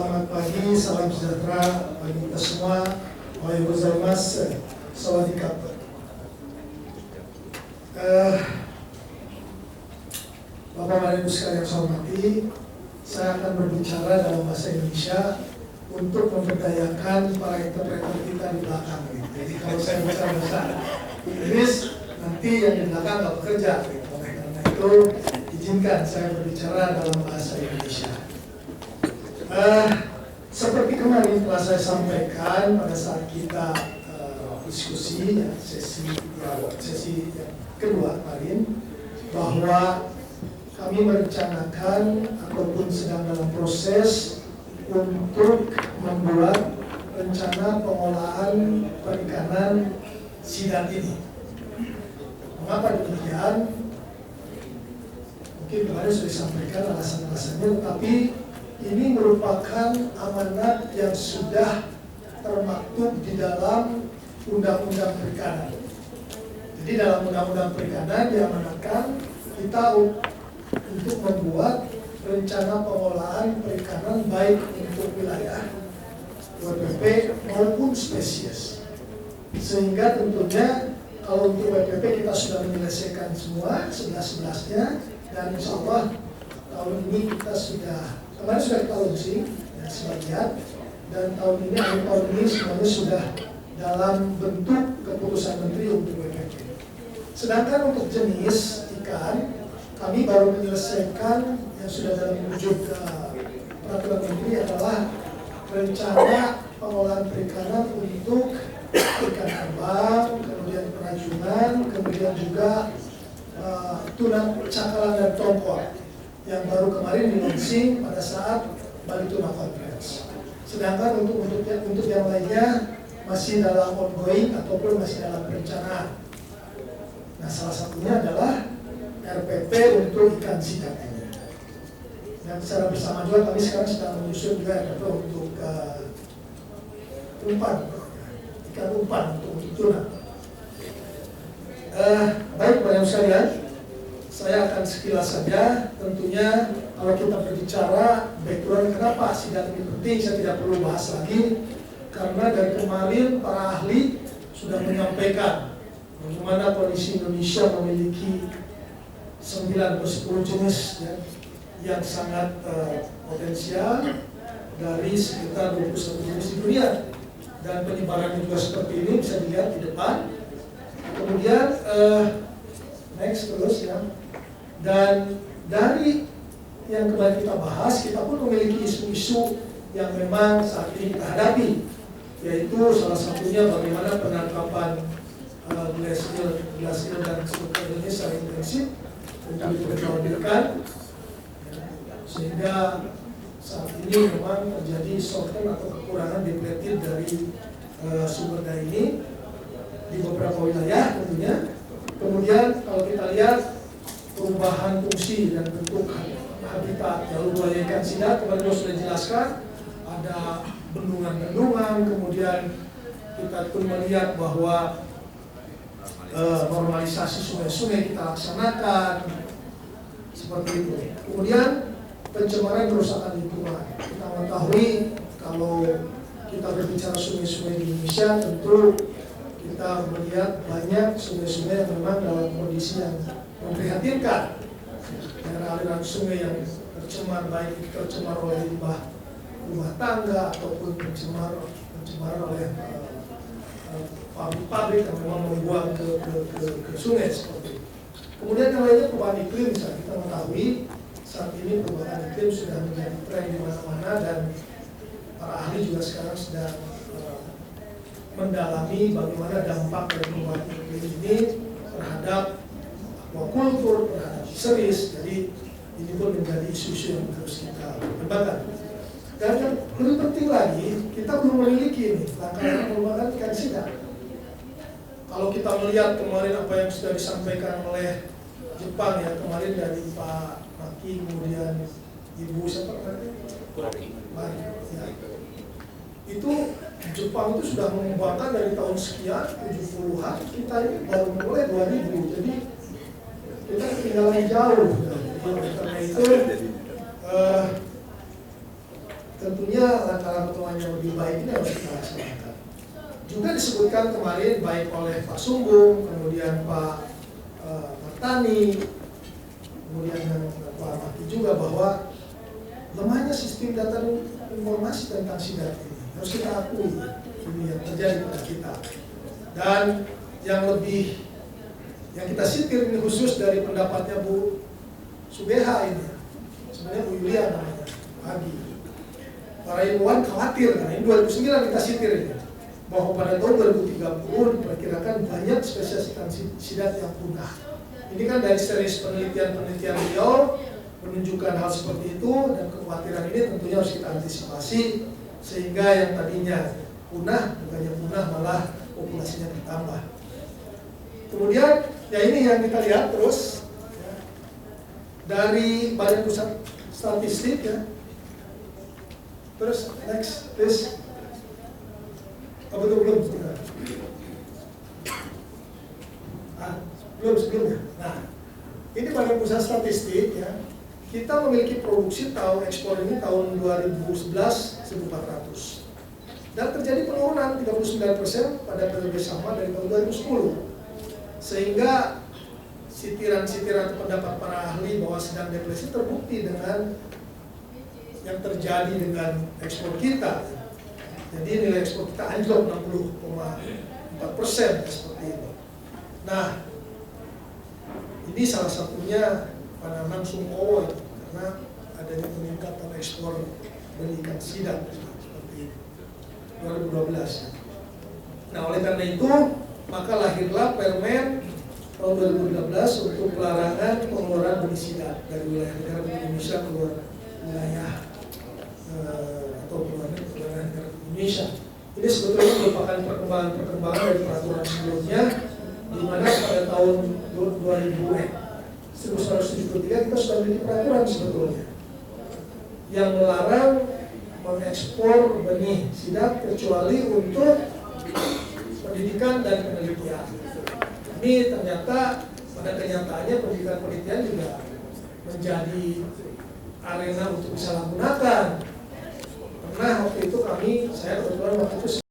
Selamat pagi, salam sejahtera bagi kita semua. Ohayou gozaimasu, sawadee krap. Bapak Ibu sekalian saya hormati, saya akan berbicara dalam bahasa Indonesia untuk memberdayakan para interpreter kita di belakang. Jadi kalau saya bicara bahasa Inggris, nanti yang di belakang nggak bekerja. Oleh karena itu, izinkan saya berbicara dalam bahasa Indonesia. Seperti kemarin telah saya sampaikan pada saat kita diskusi sesi yang kedua kemarin, bahwa kami merencanakan ataupun sedang dalam proses untuk membuat rencana pengolahan perikanan sidat ini. Mengapa demikian? Mungkin kemarin sudah disampaikan alasan-alasannya, tetapi ini merupakan amanat yang sudah termaktub di dalam Undang-Undang Perikanan. Jadi dalam Undang-Undang Perikanan diamanatkan kita untuk membuat rencana pengolahan perikanan baik untuk wilayah WPP maupun spesies. Sehingga tentunya kalau untuk WPP kita sudah menyelesaikan semua 11-11-nya, dan insya Allah tahun ini kita kemarin sudah kita launching sebagian, dan tahun ini akhir tahun ini semuanya sudah dalam bentuk keputusan menteri untuk WPP. Sedangkan untuk jenis ikan, kami baru menyelesaikan yang sudah dalam wujud peraturan menteri adalah rencana pengolahan perikanan untuk ikan terbang, kemudian perajungan, kemudian juga tuna cakalang dan tongkol yang baru kemarin di-launching pada saat Bali Tuna Conference. Sedangkan untuk yang lainnya masih dalam ongoing ataupun masih dalam perencanaan. Nah, salah satunya adalah RPP untuk ikan sidat ini. Dan secara bersama juga kami sekarang sedang menyusun juga RPP untuk umpan, ikan umpan untuk tuna. Baik, Bapak sekalian, saya akan sekilas saja. Tentunya kalau kita berbicara background kenapa sidat ini penting, saya tidak perlu bahas lagi, karena dari kemarin para ahli sudah menyampaikan bagaimana kondisi Indonesia memiliki 9 atau 10 jenis yang sangat potensial dari sekitar 21 jenis di dunia, dan penyebarannya juga seperti ini bisa dilihat di depan. Kemudian next terus ya, dan dari yang kemarin kita bahas, kita pun memiliki isu-isu yang memang saat ini kita hadapi, yaitu salah satunya bagaimana penangkapan glasil dan struktur ini secara intensif untuk diperjualbelikan, sehingga saat ini memang terjadi shorten atau kekurangan depleted dari sumber daya ini di beberapa wilayah tentunya. Kemudian kalau kita lihat perubahan fungsi dan bentuk habitat jalur buaya ikan sidat, kemarin sudah dijelaskan ada bendungan-bendungan, kemudian kita pun melihat bahwa normalisasi sungai-sungai kita laksanakan seperti itu. Kemudian pencemaran kerusakan lingkungan, kita mengetahui kalau kita berbicara sungai-sungai di Indonesia, tentu kita melihat banyak sungai-sungai yang memang dalam kondisi yang memprihatinkan. Aliran sungai yang tercemar, baik tercemar oleh limbah rumah tangga ataupun pencemar oleh pabrik-pabrik yang memang membuang ke sungai seperti itu. Kemudian yang lainnya perubahan iklim, misalnya kita mengetahui saat ini perubahan iklim sudah menjadi tren di mana-mana, dan para ahli juga sekarang sedang mendalami bagaimana dampak dari perubahan iklim ini terhadap aquaculture, terhadap fisheries. Jadi ini pun menjadi isu-isu yang harus kita pertimbangkan. Dan yang lebih penting lagi, kita belum memiliki ini langkah pengembangan ikan sidat. Kalau kita melihat kemarin apa yang sudah disampaikan oleh Jepang ya, kemarin dari Pak Maki, kemudian Ibu siapa tadi? Mari, ya. Itu Jepang itu sudah mengembangkan dari tahun sekian 70-an, kita ini baru mulai 2000. Jadi kita ketinggalan jauh. Karena itu tentunya langkah-langkah yang lebih baik ini harus kita laksanakan. Juga disebutkan kemarin baik oleh Pak Sumbung, kemudian Pak Martani, kemudian Pak Maki juga, bahwa lemahnya sistem data informasi tentang sidat ini harus kita akui, ini yang terjadi pada kita. Dan yang kita sitir ini khusus dari pendapatnya Bu Subeha ini, sebenarnya Bu Yulia namanya, pagi. Para ilmuwan khawatir, karena ini 2009 kita sitir ini, bahwa pada tahun 2030 diperkirakan banyak spesies ikan sidat yang punah. Ini kan dari series penelitian beliau menunjukkan hal seperti itu, dan kekhawatiran ini tentunya harus kita antisipasi sehingga yang tadinya punah bukannya punah malah populasinya bertambah. Kemudian ya ini yang kita lihat terus ya, dari Badan Pusat Statistik ya. Terus next please. Belum sebelumnya. Nah, ini Badan Pusat Statistik ya. Kita memiliki produksi tahun ekspor ini tahun 2011 1.400. Dan terjadi penurunan 39% pada periode sama dari tahun 2010. Sehingga sitiran-sitiran pendapat para ahli bahwa sedang depresi terbukti dengan yang terjadi dengan ekspor kita. Jadi nilai ekspor kita anjlok 60,4% seperti itu. Nah, ini salah satunya penanam Sungkowo itu, karena adanya peningkatan ekspor benih ikan sidat seperti itu 2012. Nah, oleh karena itu maka lahirlah Permen tahun 2013 untuk pelarangan pengeluaran benih sidat dari wilayah negara Indonesia keluar wilayah atau keluar negara Indonesia. Ini sebetulnya merupakan perkembangan dari peraturan sebelumnya, di mana pada tahun 1973 kita sudah memiliki peraturan sebetulnya yang melarang mengekspor benih sidat kecuali untuk pendidikan dan penelitian. Ini ternyata pada kenyataannya pendidikan penelitian juga menjadi arena untuk disalahgunakan. Karena waktu itu saya kebetulan waktu itu